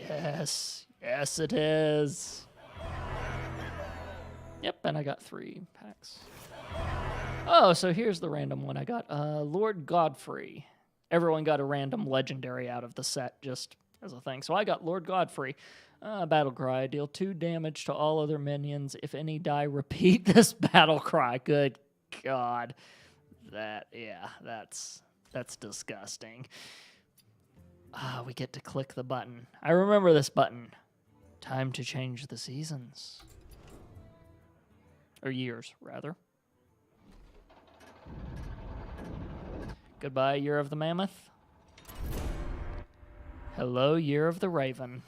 Yes. Yes, it is. Yep, and I got 3 packs. Oh, so here's the random one I got. Lord Godfrey. Everyone got a random legendary out of the set just as a thing. So I got Lord Godfrey. Battle Cry. Deal 2 damage to all other minions. If any die, repeat this Battle Cry. Good God. That's disgusting. We get to click the button. I remember this button. Time to change the seasons. Or years, rather. Goodbye, Year of the Mammoth. Hello, Year of the Raven.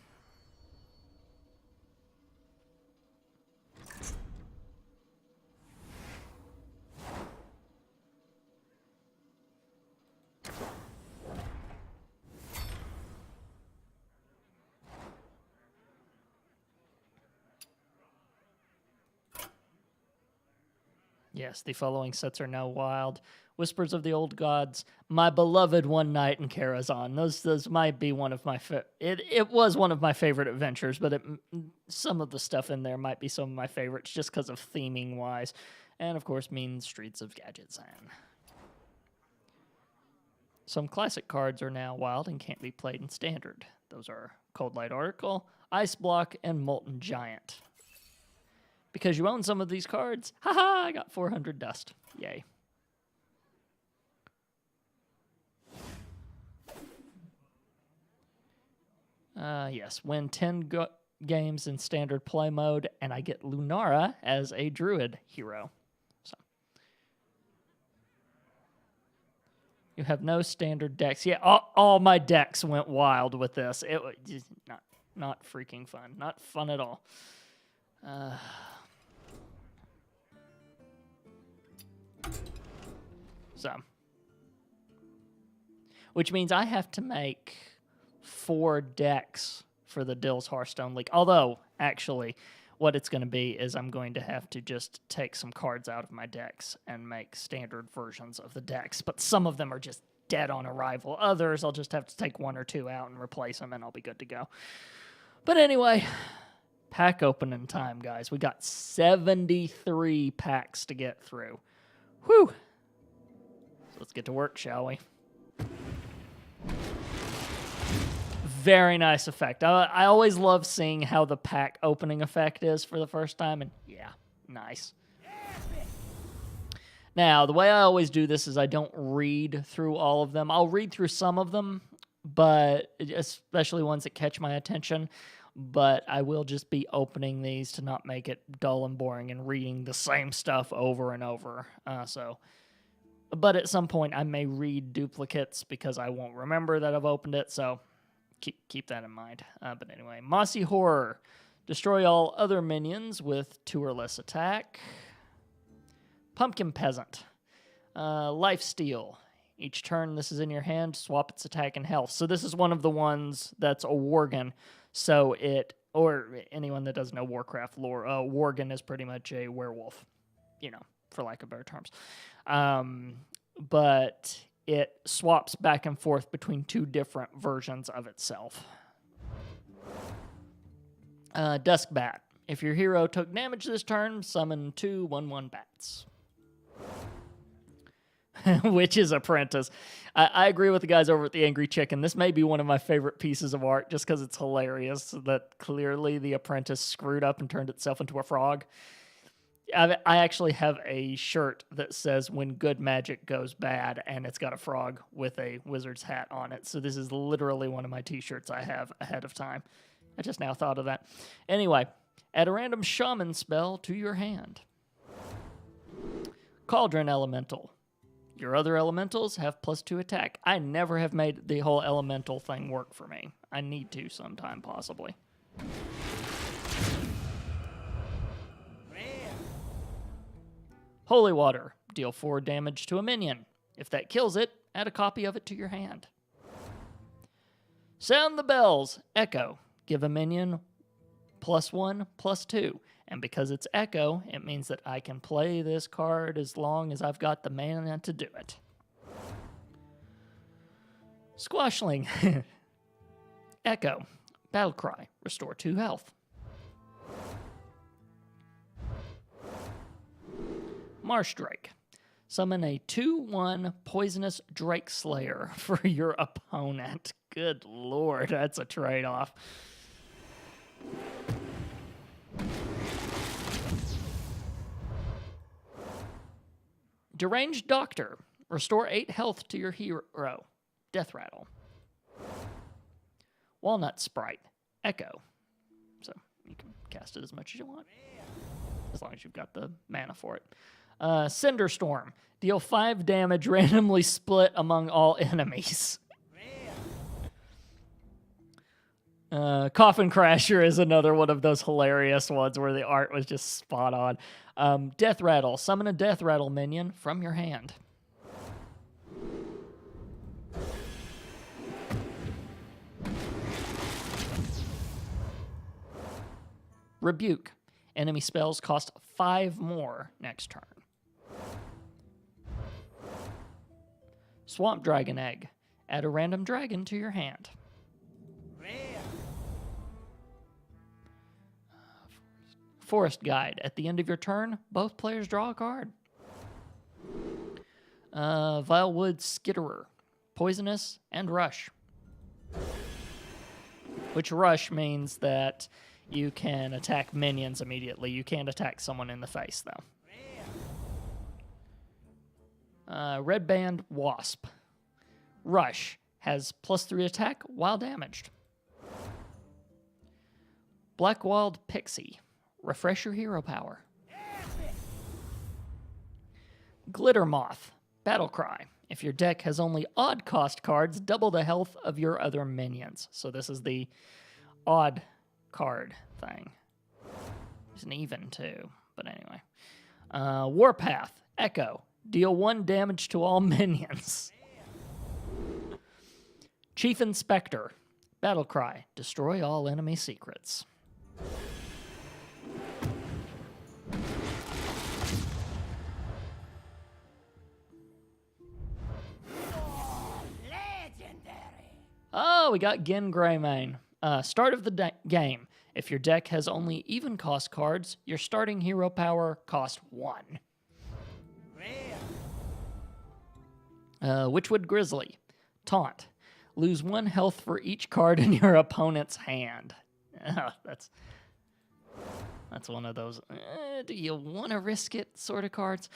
Yes, the following sets are now wild. Whispers of the Old Gods, My Beloved One Night in Karazhan. Those might be one of my it was one of my favorite adventures, but some of the stuff in there might be some of my favorites just because of theming wise, and of course Mean Streets of Gadgetzan. Some classic cards are now wild and can't be played in standard. Those are Cold Light Oracle, Ice Block, and Molten Giant. Because you own some of these cards, haha, I got 400 dust. Yay. Yes, win 10 games in standard play mode, and I get Lunara as a druid hero. So you have no standard decks. Yeah, all my decks went wild with this. It was just not freaking fun. Not fun at all. So, which means I have to make 4 decks for the Dill's Hearthstone League. Although, actually, what it's going to be is I'm going to have to just take some cards out of my decks and make standard versions of the decks. But some of them are just dead on arrival. Others, I'll just have to take 1 or 2 out and replace them, and I'll be good to go. But anyway, pack opening time, guys. We got 73 packs to get through. Whew. So let's get to work, shall we? Very nice effect. I always love seeing how the pack opening effect is for the first time, and yeah, nice. Now, the way I always do this is I don't read through all of them. I'll read through some of them, but especially ones that catch my attention, but I will just be opening these to not make it dull and boring and reading the same stuff over and over. But at some point, I may read duplicates because I won't remember that I've opened it, so keep that in mind. But anyway, Mossy Horror. Destroy all other minions with 2 or less attack. Pumpkin Peasant. Lifesteal. Each turn this is in your hand, swap its attack and health. So this is one of the ones that's a Worgen. So or anyone that doesn't know Warcraft lore, Worgen is pretty much a werewolf, for lack of better terms. But it swaps back and forth between 2 different versions of itself. Duskbat. If your hero took damage this turn, summon 2 1/1 bats. Witch's Apprentice. I agree with the guys over at the Angry Chicken. This may be one of my favorite pieces of art just because it's hilarious that clearly the apprentice screwed up and turned itself into a frog. I actually have a shirt that says when good magic goes bad, and it's got a frog with a wizard's hat on it. So this is literally one of my t-shirts I have ahead of time. I just now thought of that. Anyway, add a random shaman spell to your hand. Cauldron Elemental. Your other elementals have +2 attack. I never have made the whole elemental thing work for me. I need to sometime, possibly. Holy Water. Deal 4 damage to a minion. If that kills it, add a copy of it to your hand. Sound the Bells. Echo. Give a minion +1, +2. And because it's Echo, it means that I can play this card as long as I've got the mana to do it. Squashling. Echo. Battlecry, restore 2 health. Marsh Drake, summon a 2/1 Poisonous Drake Slayer for your opponent. Good lord, that's a trade-off. Deranged Doctor, restore 8 health to your hero. Death Rattle. Walnut Sprite, Echo. So you can cast it as much as you want, as long as you've got the mana for it. Cinder Storm, deal 5 damage randomly split among all enemies. Coffin Crasher is another one of those hilarious ones where the art was just spot on. Death Rattle, summon a Death Rattle minion from your hand. Rebuke, enemy spells cost 5 more next turn. Swamp Dragon Egg, add a random dragon to your hand. Forest Guide, at the end of your turn, both players draw a card. Vilewood Skitterer, poisonous and rush. Which rush means that you can attack minions immediately. You can't attack someone in the face, though. Red Band Wasp. Rush has +3 attack while damaged. Blackwild Pixie. Refresh your hero power. Glitter Moth. Battlecry. If your deck has only odd cost cards, double the health of your other minions. So this is the odd card thing. There's an even too, but anyway. Warpath, Echo, deal 1 damage to all minions. Chief Inspector, Battlecry, destroy all enemy secrets. Oh, we got Gin Greymane. Start of the game. If your deck has only even cost cards, your starting hero power costs 1. Witchwood Grizzly. Taunt. Lose 1 health for each card in your opponent's hand. That's one of those, do you want to risk it sort of cards.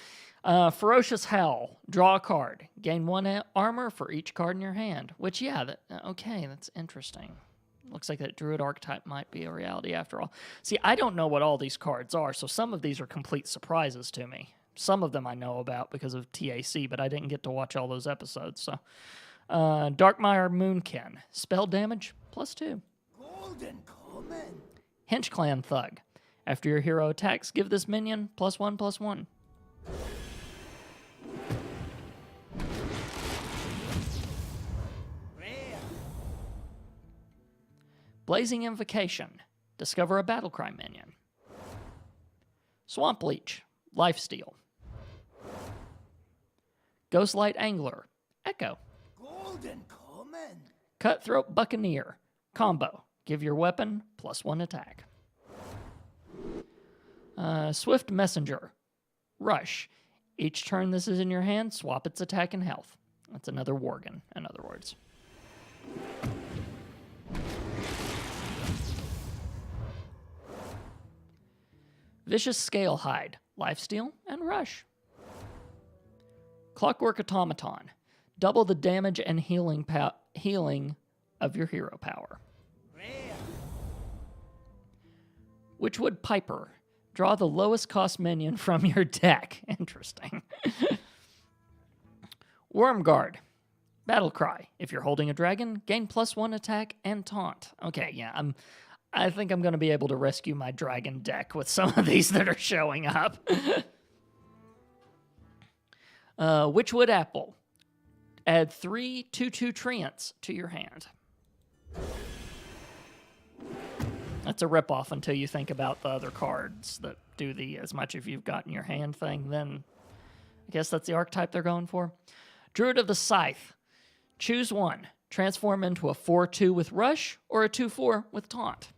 Ferocious Howl. Draw a card. Gain 1 armor for each card in your hand. Which, yeah, okay, that's interesting. Looks like that Druid archetype might be a reality after all. See, I don't know what all these cards are, so some of these are complete surprises to me. Some of them I know about because of TAC, but I didn't get to watch all those episodes. So, Darkmire Moonkin. Spell damage, +2. Golden Common. Henchclan Thug. After your hero attacks, give this minion +1/+1. Blazing Invocation. Discover a Battlecry minion. Swamp Leech. Lifesteal. Ghostlight Angler. Echo. Golden Common. Cutthroat Buccaneer. Combo. Give your weapon +1 attack. Swift Messenger. Rush. Each turn this is in your hand, swap its attack and health. That's another Worgen, in other words. Vicious Scalehide. Lifesteal and Rush. Clockwork Automaton. Double the damage and healing of your hero power. Witchwood Piper. Draw the lowest cost minion from your deck. Interesting. Wormguard. Battlecry. If you're holding a dragon, gain +1 attack and taunt. Okay, yeah, I think I'm going to be able to rescue my dragon deck with some of these that are showing up. Witchwood Apple. Add 3 2/2 treants to your hand. That's a ripoff until you think about the other cards that do the as much if you've got in your hand thing. Then I guess that's the archetype they're going for. Druid of the Scythe. Choose 1. Transform into a 4-2 with Rush or a 2-4 with Taunt.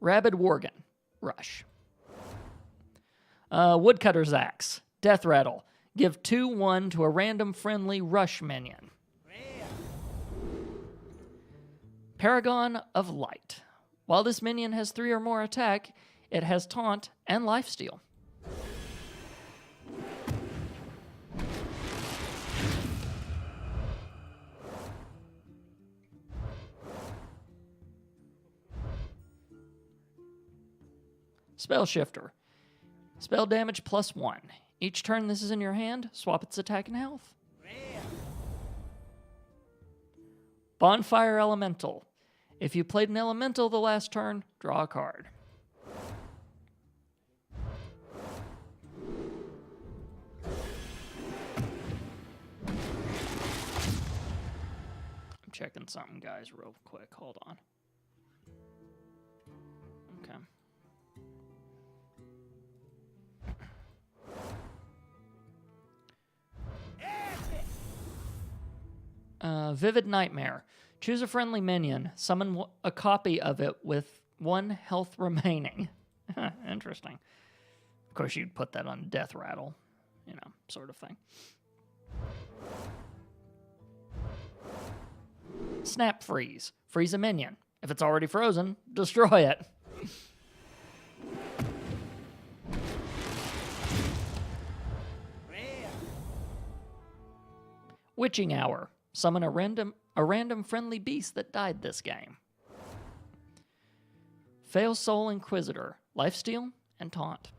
Rabid Worgen, Rush. Woodcutter's Axe, Death Rattle. Give 2/1 to a random friendly Rush minion. Paragon of Light. While this minion has 3 or more attack, it has Taunt and Lifesteal. Spell Shifter. Spell damage +1. Each turn this is in your hand, swap its attack and health. Bonfire Elemental. If you played an elemental the last turn, draw a card. I'm checking something, guys, real quick. Hold on. Okay. Vivid Nightmare. Choose a friendly minion. Summon a copy of it with 1 health remaining. Interesting. Of course, you'd put that on Death Rattle. You know, sort of thing. Snap Freeze. Freeze a minion. If it's already frozen, destroy it. Witching Hour. Summon a random friendly beast that died this game. Fail Soul Inquisitor. Lifesteal and Taunt.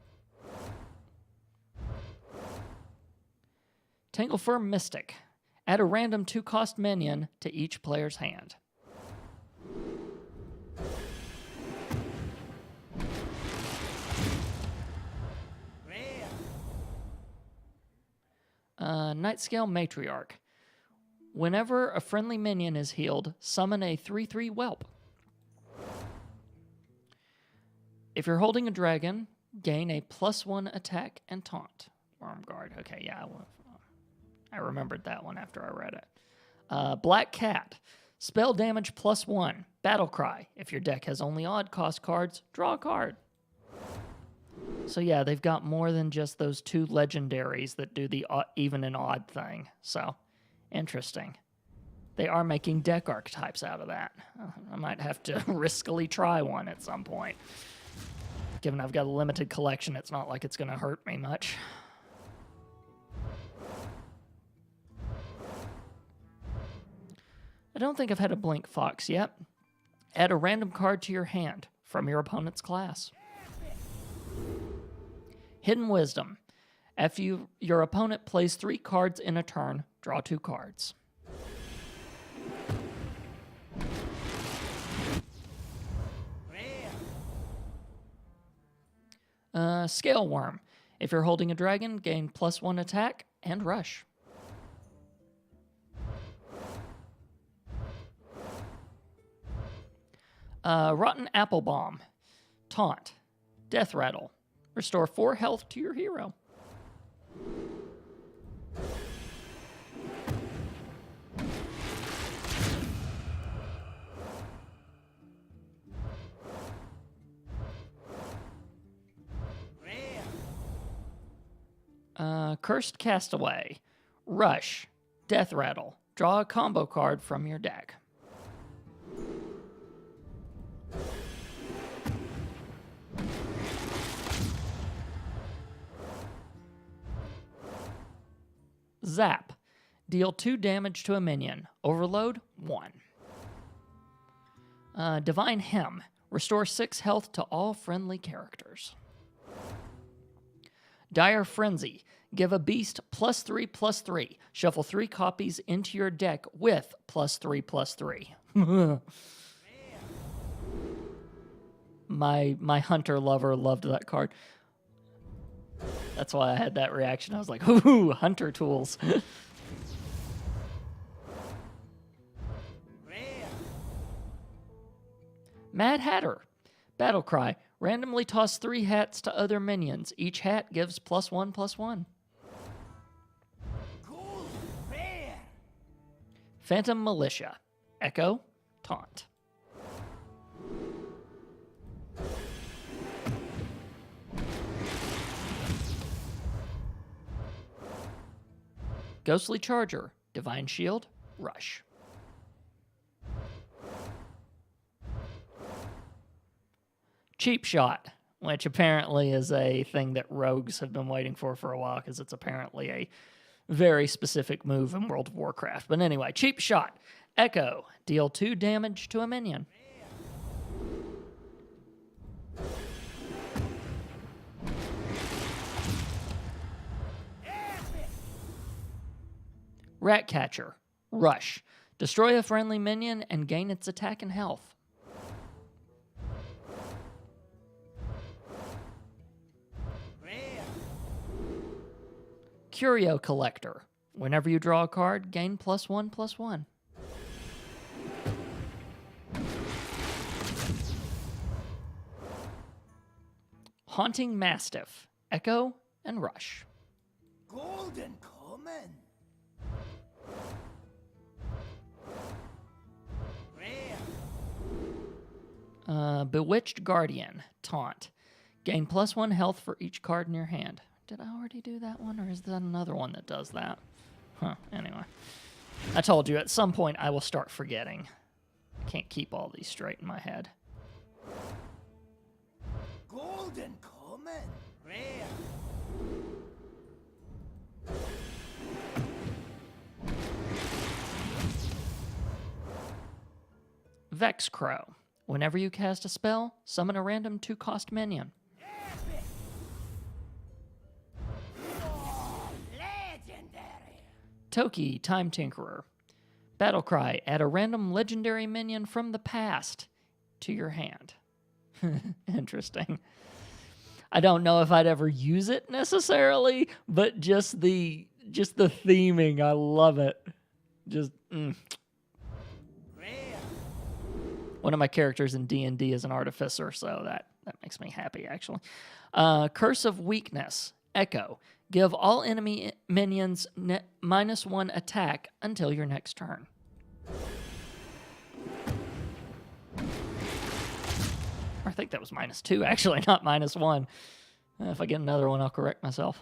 Tanglefur Mystic. Add a random 2-cost minion to each player's hand. Nightscale Matriarch. Whenever a friendly minion is healed, summon a 3/3 whelp. If you're holding a dragon, gain a +1 attack and taunt. Arm guard. Okay, yeah. I remembered that one after I read it. Black Cat. Spell damage +1. Battle Cry. If your deck has only odd cost cards, draw a card. So yeah, they've got more than just those 2 legendaries that do the even and odd thing. So, interesting. They are making deck archetypes out of that. I might have to riskily try one at some point. Given I've got a limited collection, it's not like it's going to hurt me much. I don't think I've had a Blink Fox yet. Add a random card to your hand from your opponent's class. Hidden Wisdom. After your opponent plays 3 cards in a turn, draw 2 cards. Scale Worm. If you're holding a dragon, gain +1 attack and rush. Rotten Apple Bomb. Taunt. Death Rattle. Restore 4 health to your hero. Cursed Castaway. Rush. Death Rattle. Draw a combo card from your deck. Zap. Deal 2 damage to a minion. Overload 1. Divine Hem. Restore 6 health to all friendly characters. Dire Frenzy. Give a beast +3/+3. Shuffle 3 copies into your deck with +3/+3. My hunter lover loved that card. That's why I had that reaction. I was like, ooh, hunter tools. Mad Hatter. Battle Cry. Randomly toss 3 hats to other minions. Each hat gives +1/+1. Golden Bear. Phantom Militia. Echo. Taunt. Ghostly Charger. Divine Shield. Rush. Cheap Shot, which apparently is a thing that rogues have been waiting for a while because it's apparently a very specific move in World of Warcraft. But anyway, Cheap Shot. Echo. Deal 2 damage to a minion. Ratcatcher. Rush. Destroy a friendly minion and gain its attack and health. Curio Collector. Whenever you draw a card, gain +1/+1. Haunting Mastiff. Echo and Rush. Golden Common. Bewitched Guardian. Taunt. Gain +1 health for each card in your hand. Did I already do that one, or is that another one that does that? Anyway. I told you, at some point I will start forgetting. I can't keep all these straight in my head. Golden Common. Rare. Vex Crow. Whenever you cast a spell, summon a random 2-cost minion. Legendary. Toki, Time Tinkerer. Battlecry, add a random legendary minion from the past to your hand. Interesting. I don't know if I'd ever use it necessarily, but just the theming, I love it. One of my characters in D&D is an artificer, so that makes me happy, actually. Curse of Weakness. Echo. Give all enemy minions -1 attack until your next turn. Or I think that was -2, actually, not -1. If I get another one, I'll correct myself.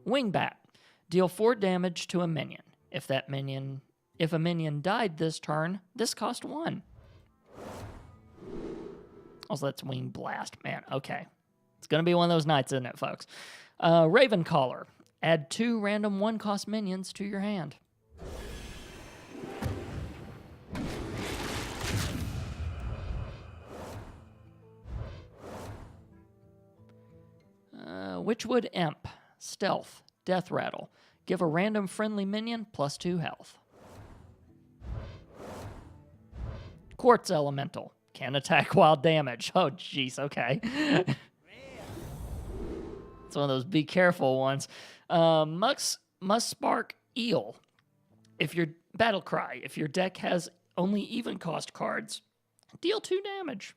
Wingbat. Deal 4 damage to a minion. If a minion died this turn, this cost 1. Also, that's Wing Blast. Man, okay. It's going to be one of those nights, isn't it, folks? Ravencaller. Add 2 random 1-cost minions to your hand. Witchwood Imp. Stealth. Death Rattle. Give a random friendly minion +2 health. Quartz Elemental. Can attack while damaged. Oh, jeez, okay. It's one of those be careful ones. Must Spark Eel. If your Battlecry, if your deck has only even cost cards, deal 2 damage.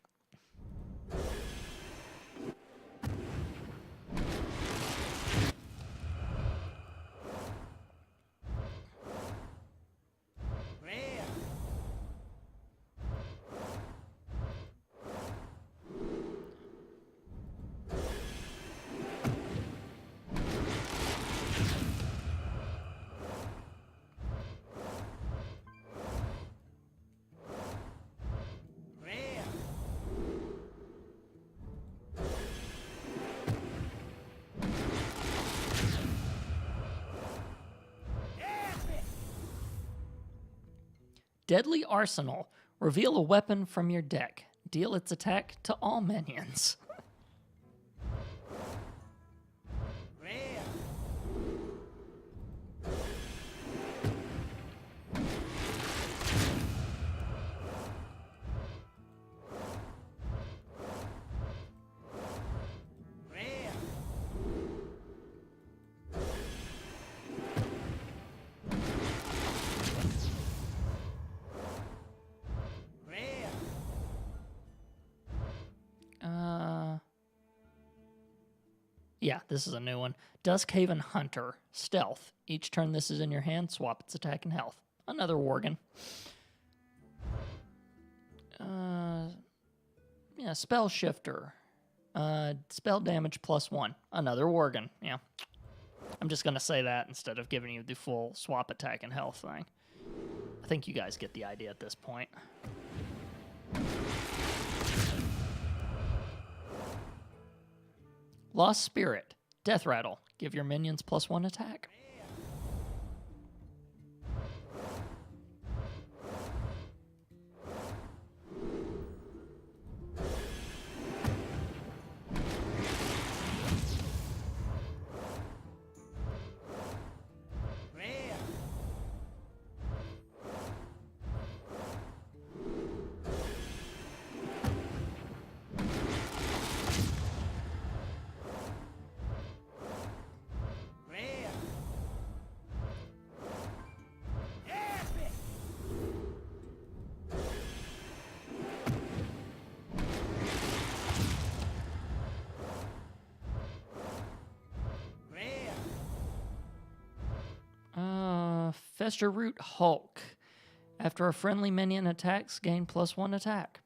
Deadly Arsenal. Reveal a weapon from your deck. Deal its attack to all minions. Yeah, this is a new one. Duskhaven Hunter, Stealth. Each turn this is in your hand, swap its attack and health. Another Worgen. Yeah, Spell Shifter. Spell damage +1. Another Worgen. Yeah. I'm just going to say that instead of giving you the full swap attack and health thing. I think you guys get the idea at this point. Lost Spirit. Death Rattle. Give your minions +1 attack. Fester Root Hulk. After a friendly minion attacks, gain +1 attack.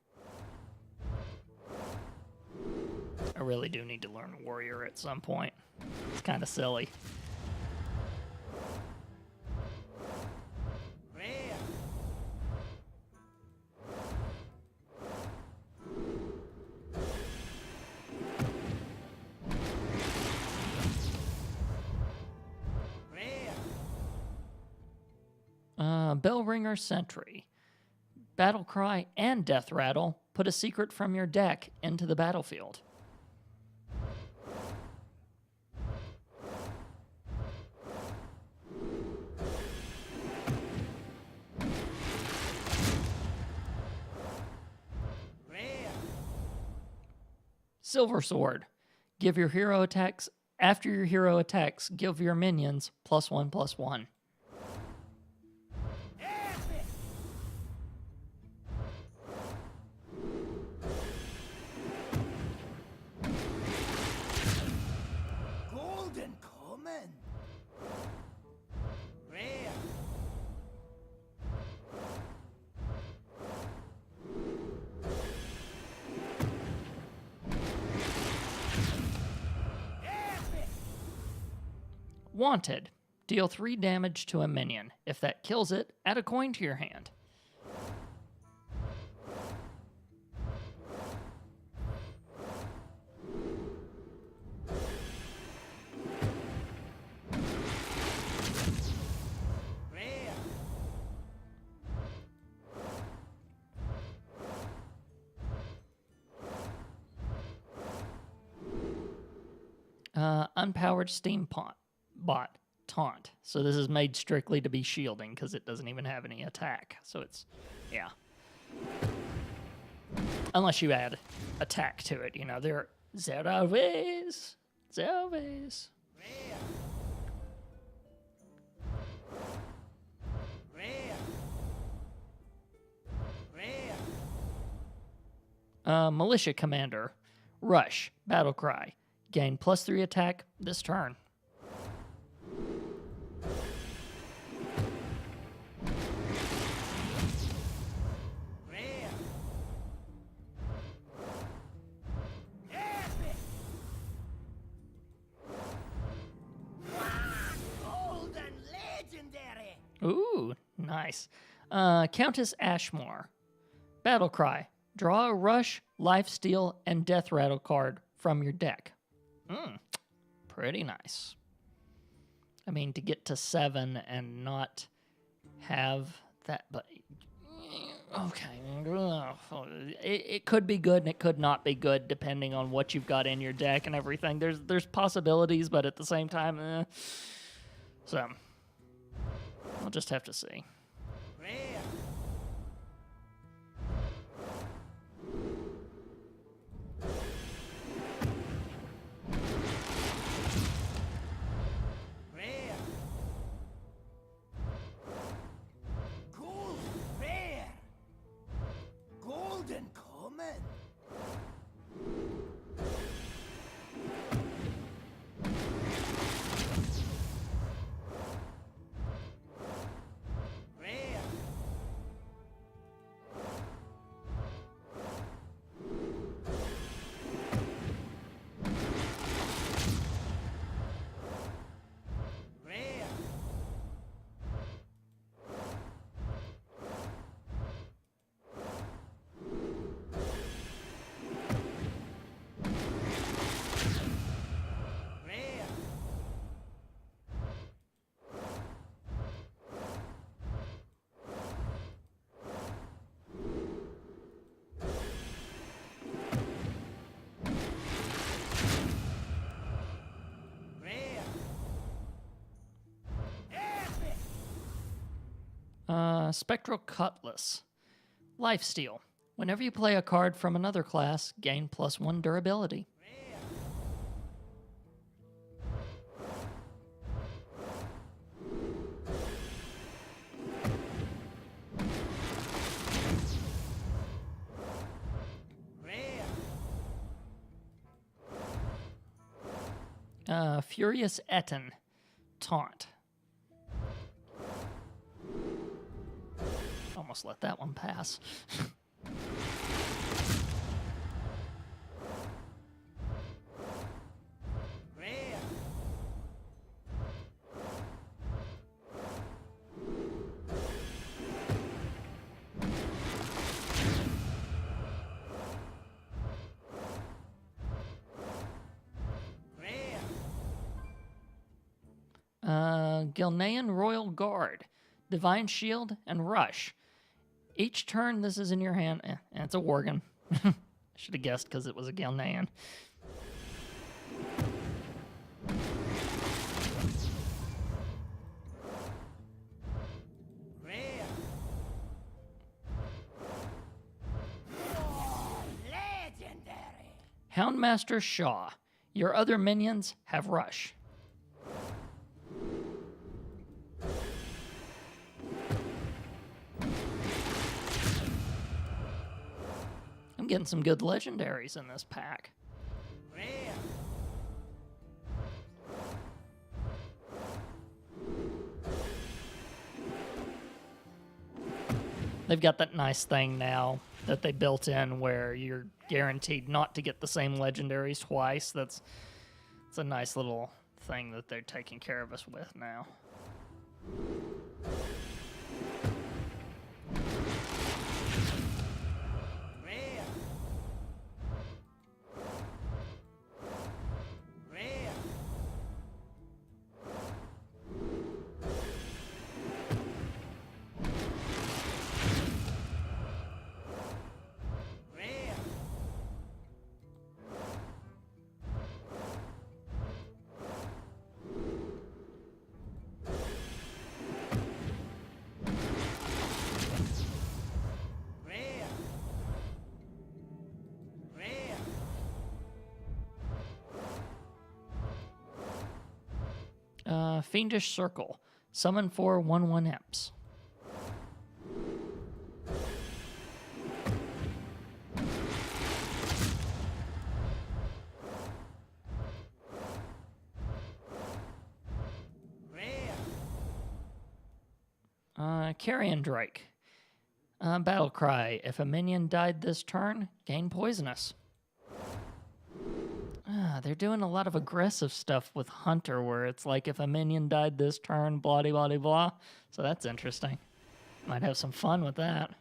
I really do need to learn Warrior at some point. It's kind of silly. Bellringer Sentry. Battle Cry and Death Rattle. Put a secret from your deck into the battlefield. Silver Sword. Give your hero attacks. After your hero attacks, give your minions +1/+1. Golden common. Rare. Wanted. Deal 3 damage to a minion. If that kills it, add a coin to your hand. Rare. Unpowered Steam Bot Taunt. So this is made strictly to be shielding because it doesn't even have any attack. So it's, yeah. Unless you add attack to it, you know, there are zero ways. Rare. Rare. Rare. Militia Commander. Rush. Battle Cry. Gain +3 attack this turn. Rare. Epic. Golden legendary. Ooh, nice. Countess Ashmore. Battle Cry. Draw a Rush, Lifesteal, and Death Rattle card from your deck. Pretty nice. I mean, to get to 7 and not have that, but okay. It could be good and it could not be good depending on what you've got in your deck and everything. There's possibilities, but at the same time, so we'll just have to see. Rare. Rare. Gold. Rare. Golden common. Spectral Cutlass. Lifesteal. Whenever you play a card from another class, gain +1 durability. Furious Etten. Taunt. Almost let that one pass. Gilnean Royal Guard, Divine Shield, and Rush. Each turn this is in your hand. It's a Worgen. Should have guessed because it was a Gilnean. Legendary. Houndmaster Shaw. Your other minions have Rush. I'm getting some good legendaries in this pack. They've got that nice thing now that they built in where you're guaranteed not to get the same legendaries twice. It's a nice little thing that they're taking care of us with now. Fiendish Circle. Summon 4 1/1 imps. Carrion Drake. Battle Cry. If a minion died this turn, gain poisonous. They're doing a lot of aggressive stuff with Hunter, where it's like if a minion died this turn, blah, blah, blah, blah. So that's interesting. Might have some fun with that.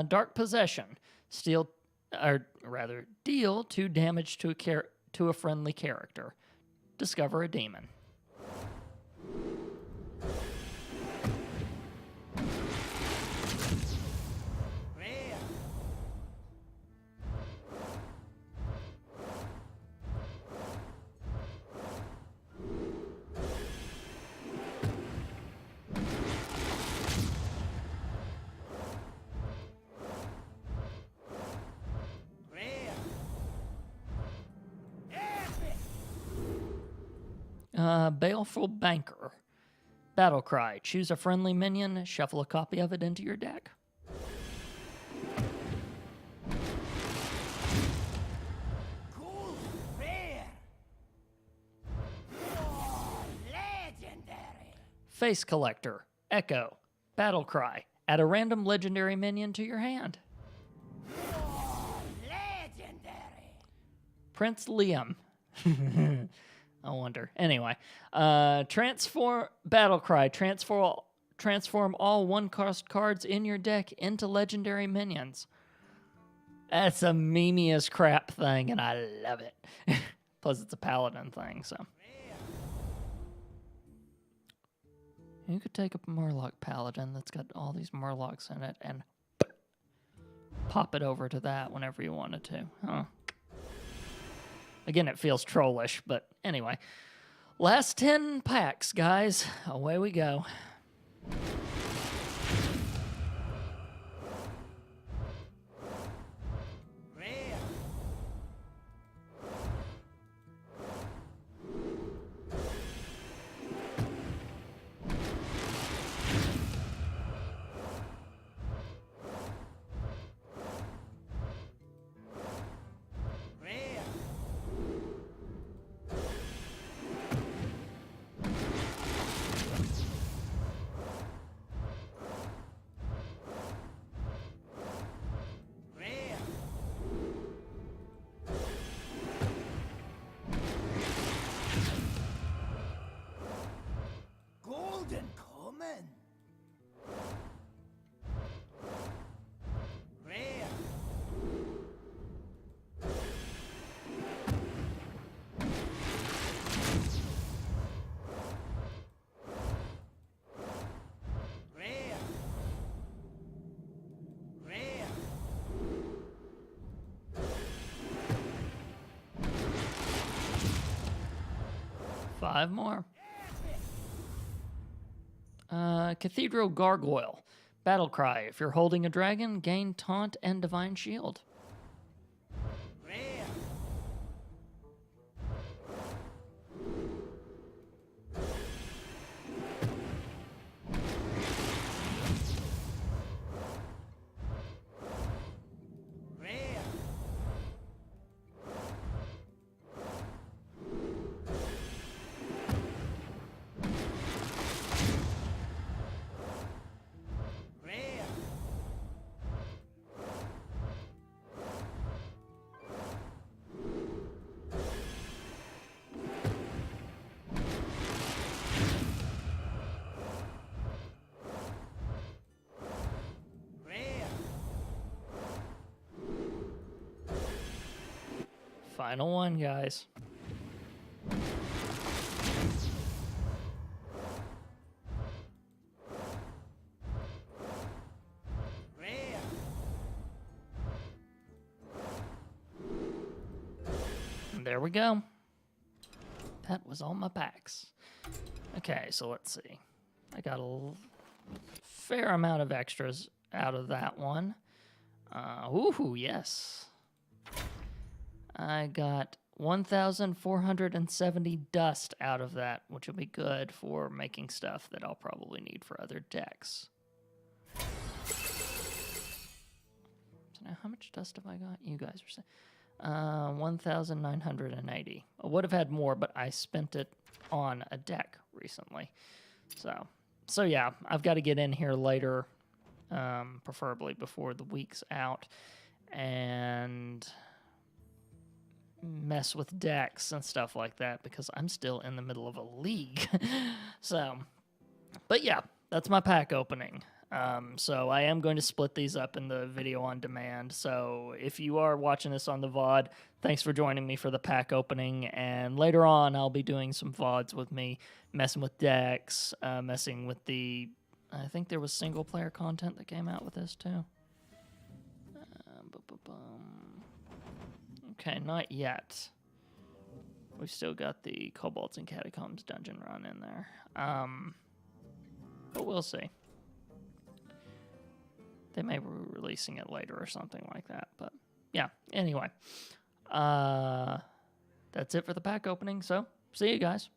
Dark Possession. Deal 2 damage to a friendly character. Discover a demon. Baleful Banker. Battle Cry. Choose a friendly minion, shuffle a copy of it into your deck. Cool rare. Oh, legendary. Face Collector. Echo. Battle Cry. Add a random legendary minion to your hand. Oh, legendary. Prince Liam. I wonder. Anyway, transform Battle Cry. Transform all 1-cost cards in your deck into legendary minions. That's a meme-iest crap thing, and I love it. Plus, it's a paladin thing, so. You could take a Murloc paladin that's got all these Murlocs in it and pop it over to that whenever you wanted to. Huh. Again, it feels trollish, but anyway. Last 10 packs, guys. Away we go. Rare. Rare. Rare. Golden common. Rare. Rare. Rare. 5 more. Cathedral Gargoyle. Battle cry. If you're holding a dragon, gain taunt and divine shield. Rare. Rare. Rare. Rare. Final one, guys. Rare. And there we go. That was all my packs. Okay, so let's see. I got a fair amount of extras out of that one. Ooh, yes. I got 1,470 dust out of that, which will be good for making stuff that I'll probably need for other decks. So now, how much dust have I got? You guys are saying 1,980. I would have had more, but I spent it on a deck recently. So yeah, I've got to get in here later, preferably before the week's out, and mess with decks and stuff like that because I'm still in the middle of a league. So, but yeah, that's my pack opening. So I am going to split these up in the video on demand. So if you are watching this on the VOD, thanks for joining me for the pack opening. And later on, I'll be doing some VODs with me, messing with decks, messing with the, I think there was single player content that came out with this too. Okay, not yet. We've still got the Kobolds and Catacombs dungeon run in there. But we'll see. They may be releasing it later or something like that. But yeah, anyway. That's it for the pack opening. So, see you guys.